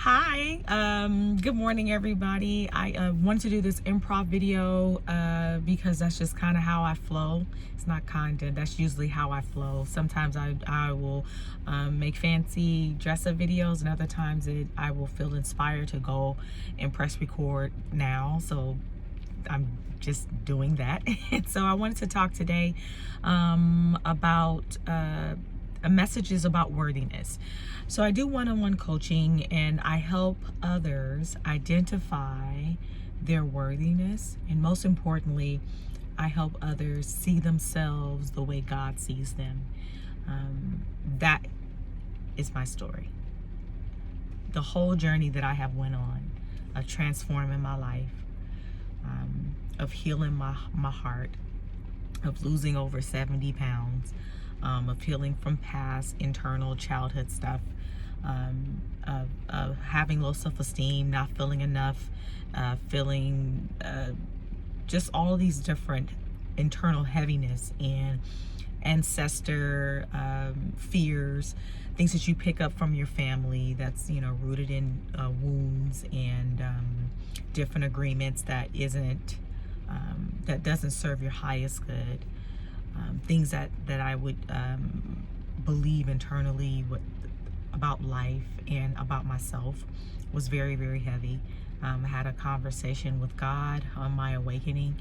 Hi, good morning, everybody. I wanted to do this improv video because that's just kind of how I flow. It's not content, that's usually how I flow. Sometimes I will make fancy dress up videos, and other times I will feel inspired to go and press record now. So I'm just doing that. And so I wanted to talk today about a message is about worthiness. So I do one-on-one coaching, and I help others identify their worthiness, and most importantly, I help others see themselves the way God sees them. That is my story. The whole journey that I have went on of transforming my life, of healing my heart, of losing over 70 pounds, of healing from past internal childhood stuff, of having low self-esteem, not feeling enough, feeling just all of these different internal heaviness and ancestor fears, things that you pick up from your family that's rooted in wounds and different agreements that doesn't serve your highest good. Things that I would believe internally about life and about myself was very, very heavy. I had a conversation with God on my awakening,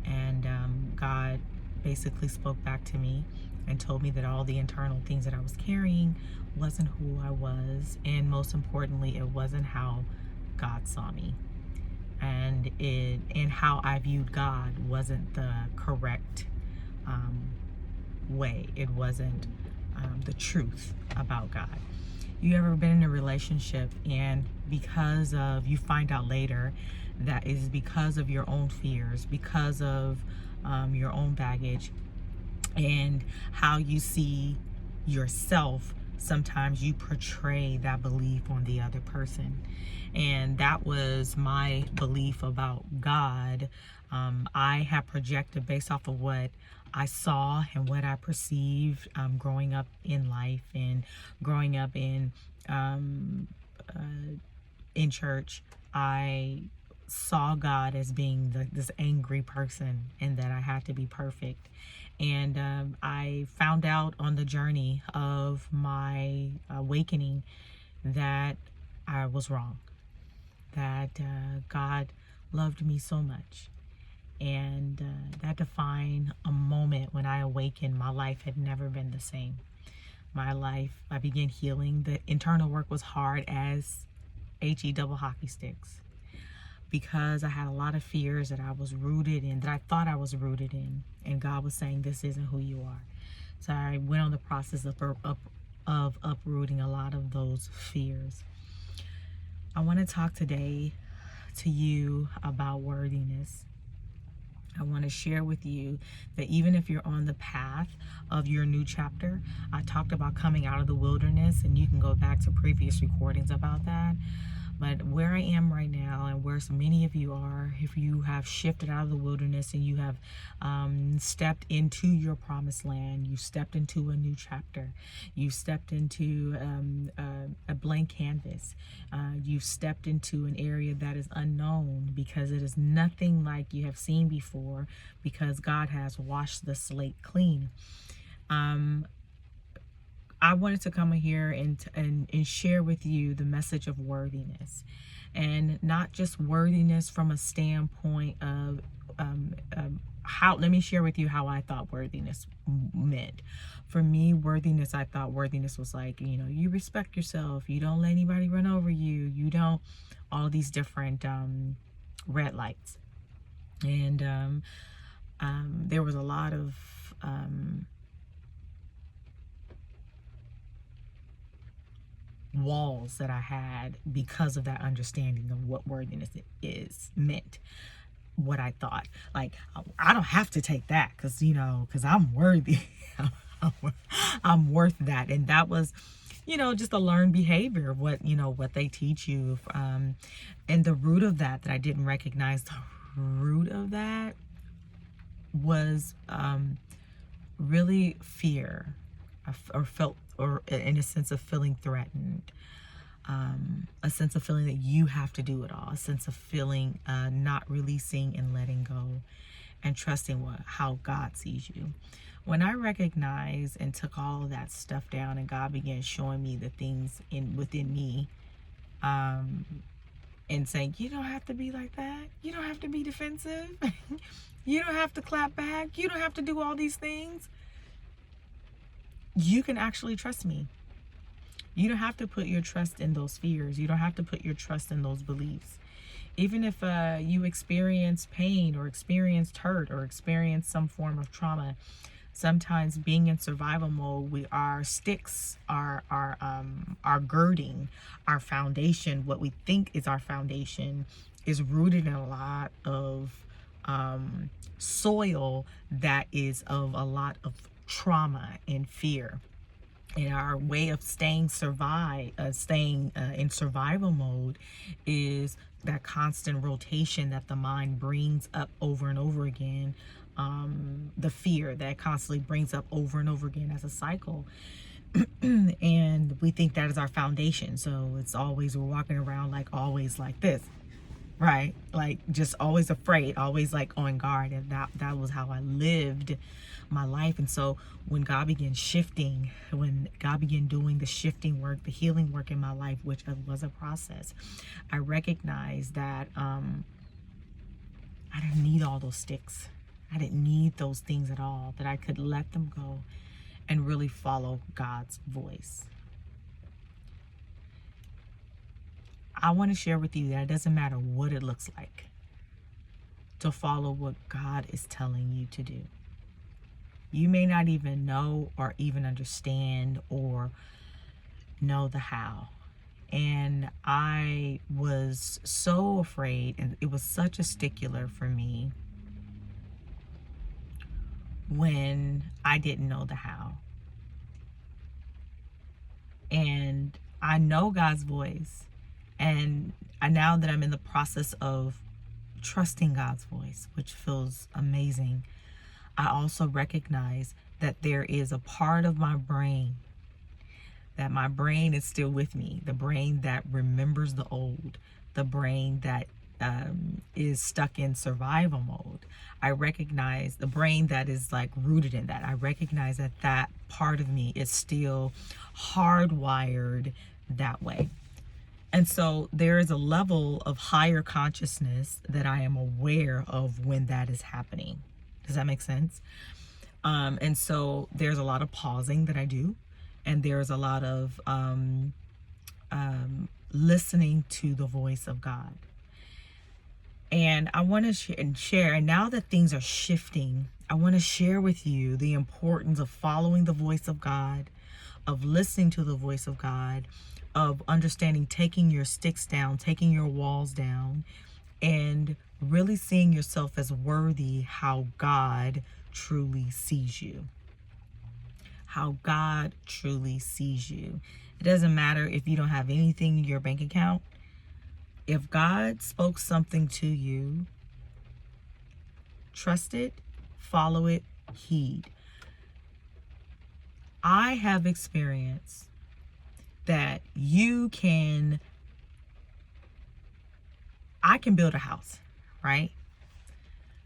and God basically spoke back to me and told me that all the internal things that I was carrying wasn't who I was, and most importantly, it wasn't how God saw me. And how I viewed God wasn't the correct way. It wasn't the truth about God. You ever been in a relationship, and because of, you find out later that is because of your own fears, because of your own baggage, and how you see yourself, sometimes you portray that belief on the other person. And that was my belief about God. I have projected based off of what I saw and what I perceived growing up in life, and growing up in church. I saw God as being this angry person, and that I had to be perfect. And I found out on the journey of my awakening that I was wrong, that God loved me so much. And that defined a moment when I awakened. My life had never been the same. I began healing. The internal work was hard as HE double hockey sticks, because I had a lot of fears that I was rooted in, that I thought I was rooted in, and God was saying, this isn't who you are. So I went on the process of uprooting a lot of those fears. I want to talk today to you about worthiness. I want to share with you that even if you're on the path of your new chapter, I talked about coming out of the wilderness, and you can go back to previous recordings about that. But where I am right now, and where so many of you are, if you have shifted out of the wilderness and you have stepped into your promised land, you stepped into a new chapter, you stepped into a blank canvas, you've stepped into an area that is unknown, because it is nothing like you have seen before, because God has washed the slate clean. I wanted to come here and share with you the message of worthiness, and not just worthiness from a standpoint of let me share with you how I thought worthiness meant. For me, worthiness, I thought worthiness was like, you respect yourself, you don't let anybody run over you, you don't, all these different red lights. And there was a lot of walls that I had because of that understanding of what worthiness meant. What I thought, like, I don't have to take that because I'm worthy. I'm worth that. And that was just a learned behavior of what they teach you. And the root of that I didn't recognize, the root of that was really fear, or felt, or in a sense of feeling threatened. a sense of feeling that you have to do it all, a sense of feeling not releasing and letting go and trusting how God sees you. When I recognized and took all of that stuff down and God began showing me the things within me, and saying, you don't have to be like that. You don't have to be defensive. You don't have to clap back. You don't have to do all these things. You can actually trust me. You don't have to put your trust in those fears. You don't have to put your trust in those beliefs. Even if you experience pain or experienced hurt or experience some form of trauma, sometimes being in survival mode, our sticks, our girding, our foundation, what we think is our foundation, is rooted in a lot of soil that is of a lot of trauma and fear. And our way of staying in survival mode is that constant rotation that the mind brings up over and over again. The fear that constantly brings up over and over again as a cycle. And we think that is our foundation. So it's always, we're walking around like always like this, right? Like just always afraid, always like on guard. And that was how I lived my life. And so when God began shifting, when God began doing the shifting work, the healing work in my life, which was a process, I recognized that I didn't need all those sticks. I didn't need those things at all, that I could let them go and really follow God's voice. I want to share with you that it doesn't matter what it looks like to follow what God is telling you to do. You may not even know or even understand or know the how. And I was so afraid, and it was such a stickler for me when I didn't know the how. And I know God's voice. And now that I'm in the process of trusting God's voice, which feels amazing, I also recognize that there is a part of my brain, that my brain is still with me, the brain that remembers the old, the brain that is stuck in survival mode. I recognize the brain that is like rooted in that. I recognize that that part of me is still hardwired that way. And so there is a level of higher consciousness that I am aware of when that is happening. Does that make sense? And so there's a lot of pausing that I do, and there's a lot of listening to the voice of God. And I want to share, and now that things are shifting, I want to share with you the importance of following the voice of God, of listening to the voice of God, of understanding, taking your sticks down, taking your walls down, and really seeing yourself as worthy how God truly sees you. How God truly sees you. It doesn't matter if you don't have anything in your bank account. If God spoke something to you, trust it, follow it, heed. I have experienced that I can build a house, right?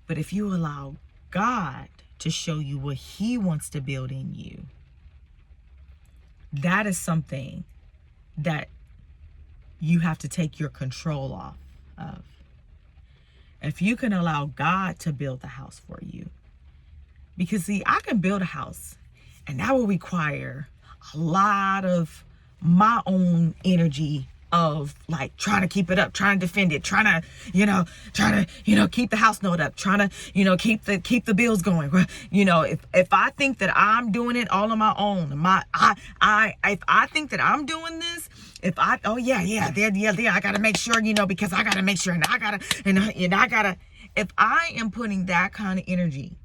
But if you allow God to show you what He wants to build in you, that is something that you have to take your control off of. If you can allow God to build the house for you. Because see, I can build a house, and that will require a lot of my own energy of like trying to keep it up, trying to defend it, trying to keep the house note up, trying to keep the bills going. If I think that I'm doing it all on my own, if I think that I'm doing this, I gotta make sure, because I gotta make sure, and I gotta, if I am putting that kind of energy,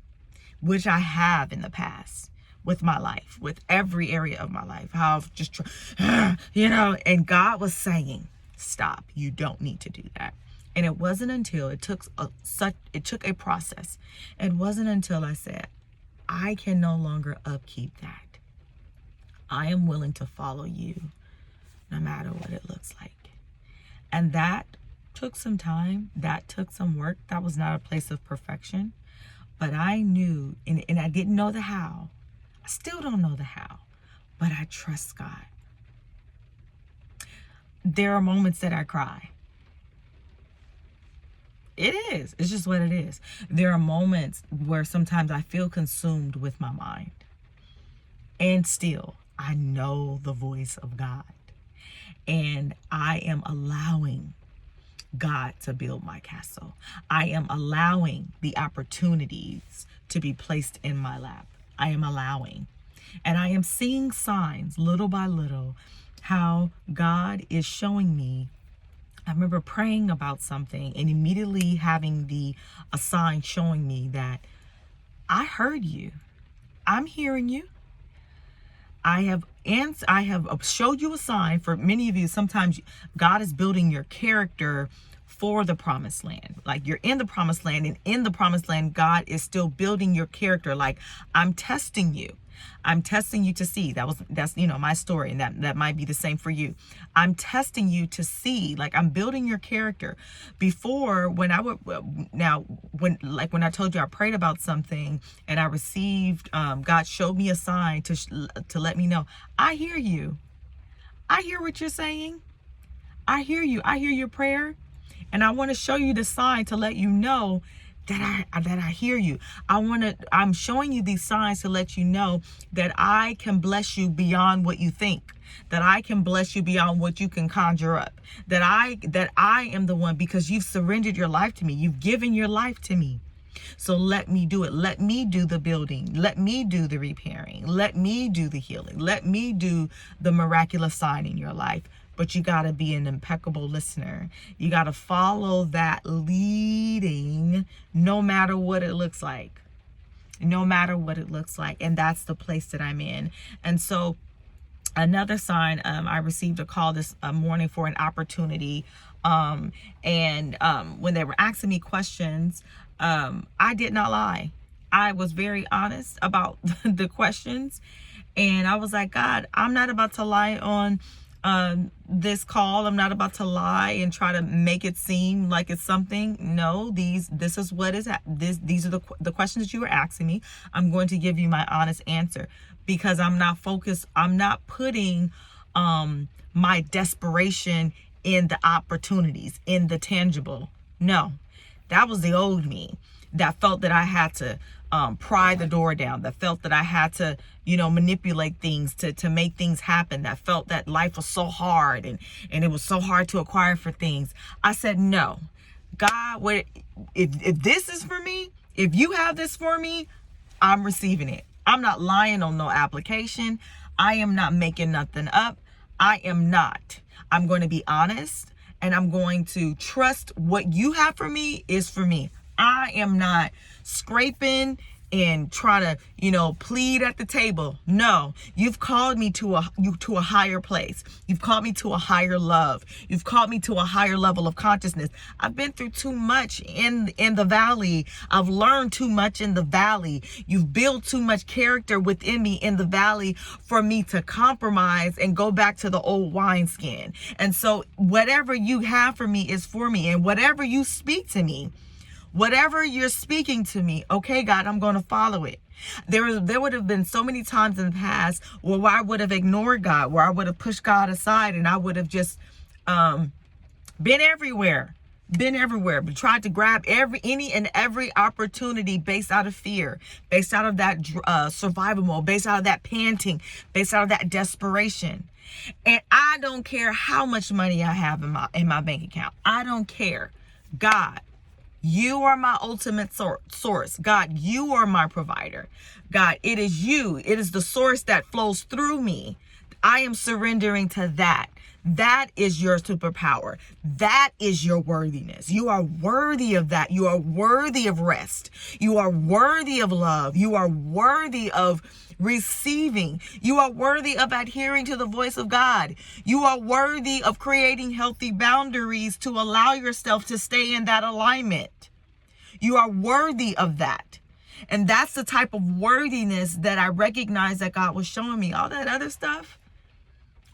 which I have in the past, with my life, with every area of my life, how I've just, and God was saying, stop, you don't need to do that. And it wasn't until it took a process. It wasn't until I said, I can no longer upkeep that. I am willing to follow you. no matter what it looks like. And that took some time. That took some work. That was not a place of perfection. But I knew, and I didn't know the how. I still don't know the how, but I trust God. There are moments that I cry. It is. It's just what it is. There are moments where sometimes I feel consumed with my mind. And still, I know the voice of God. And I am allowing God to build my castle. I am allowing the opportunities to be placed in my lap. I am allowing. And I am seeing signs little by little how God is showing me. I remember praying about something and immediately having a sign showing me that I heard you. I'm hearing you. I have showed you a sign. For many of you, sometimes God is building your character for the promised land. Like you're in the promised land, and in the promised land, God is still building your character. Like, I'm testing you. I'm testing you to see. That's my story, and that might be the same for you. I'm testing you to see, like, I'm building your character. Before, when I told you I prayed about something and I received, God showed me a sign to let me know, I hear you. I hear what you're saying. I hear you. I hear your prayer. And I want to show you the sign to let you know that I hear you. I'm showing you these signs to let you know that I can bless you beyond what you think, that I can bless you beyond what you can conjure up, that I am the one, because you've surrendered your life to me. You've given your life to me. So let me do it. Let me do the building. Let me do the repairing. Let me do the healing. Let me do the miraculous sign in your life. But you got to be an impeccable listener. You got to follow that leading no matter what it looks like. No matter what it looks like. And that's the place that I'm in. And so another sign, I received a call this morning for an opportunity. When they were asking me questions, I did not lie. I was very honest about the questions. And I was like, God, I'm not about to lie on this call. I'm not about to lie and try to make it seem like it's something. No, this is what is these are the questions that you were asking me. I'm going to give you my honest answer, because I'm not focused. I'm not putting my desperation in the opportunities, in the tangible. No, that was the old me that felt that I had to pry the door down, that felt that I had to, manipulate things to make things happen, that felt that life was so hard and it was so hard to acquire for things. I said, no, God, if this is for me, if you have this for me, I'm receiving it. I'm not lying on no application. I am not making nothing up. I am not. I'm going to be honest, and I'm going to trust what you have for me is for me. I am not scraping and trying to, plead at the table. No, you've called me to a higher place. You've called me to a higher love. You've called me to a higher level of consciousness. I've been through too much in the valley. I've learned too much in the valley. You've built too much character within me in the valley for me to compromise and go back to the old wineskin. And so whatever you have for me is for me, and whatever you speak to me, whatever you're speaking to me, okay, God, I'm going to follow it. There would have been so many times in the past where I would have ignored God, where I would have pushed God aside, and I would have just been everywhere, but tried to grab any and every opportunity based out of fear, based out of that survival mode, based out of that panting, based out of that desperation. And I don't care how much money I have in my bank account. I don't care. God, you are my ultimate source. God, you are my provider. God, it is you. It is the source that flows through me. I am surrendering to that. That is your superpower. That is your worthiness. You are worthy of that. You are worthy of rest. You are worthy of love. You are worthy of receiving. You are worthy of adhering to the voice of God. You are worthy of creating healthy boundaries to allow yourself to stay in that alignment. You are worthy of that. And that's the type of worthiness that I recognize that God was showing me. All that other stuff,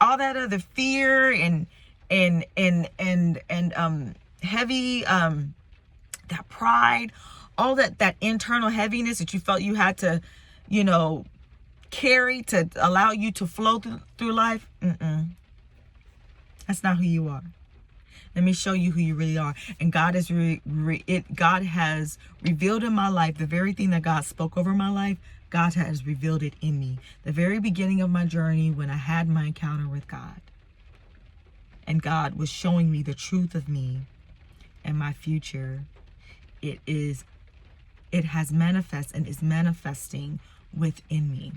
all that other fear and heavy, that pride, all that internal heaviness that you felt you had to, you know, carry to allow you to flow through life. That's not who you are. Let me show you who you really are. And God has God has revealed in my life the very thing that God spoke over my life. God has revealed it in me. The very beginning of my journey, when I had my encounter with God, and God was showing me the truth of me and my future, it has manifested and is manifesting within me,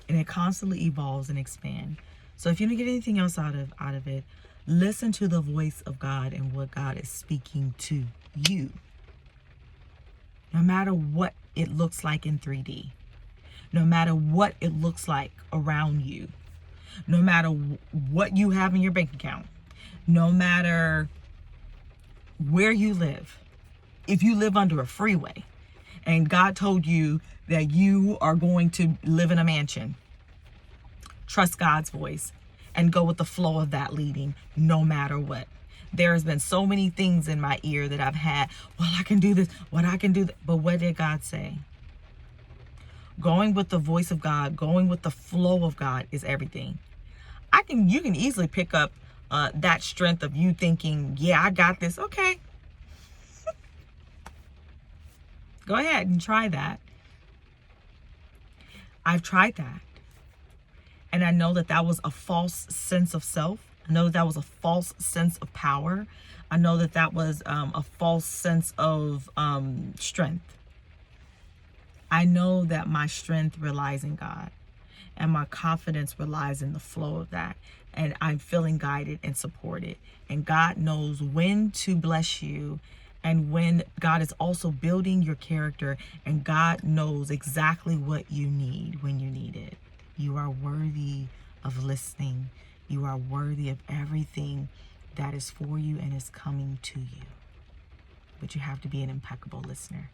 and it constantly evolves and expands. So if you don't get anything else out of it, listen to the voice of God and what God is speaking to you. No matter what it looks like in 3D, no matter what it looks like around you, no matter what you have in your bank account, no matter where you live. If you live under a freeway and God told you that you are going to live in a mansion, trust God's voice and go with the flow of that leading, no matter what. There has been so many things in my ear that I've had. Well, I can do this. What I can do. But what did God say? Going with the voice of God, going with the flow of God is everything. You can easily pick up that strength of you thinking, yeah, I got this. Okay. Go ahead and try that. I've tried that. And I know that that was a false sense of self. I know that that was a false sense of power. I know that that was a false sense of strength. I know that my strength relies in God, and my confidence relies in the flow of that. And I'm feeling guided and supported. And God knows when to bless you, and when God is also building your character, and God knows exactly what you need when you need it. You are worthy of listening. You are worthy of everything that is for you and is coming to you. But you have to be an impeccable listener.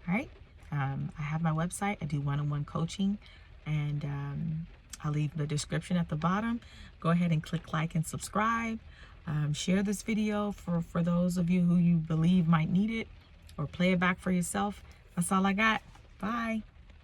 All right. I have my website. I do one-on-one coaching, and I'll leave the description at the bottom. Go ahead and click like and subscribe. Share this video for those of you who you believe might need it, or play it back for yourself. That's all I got. Bye.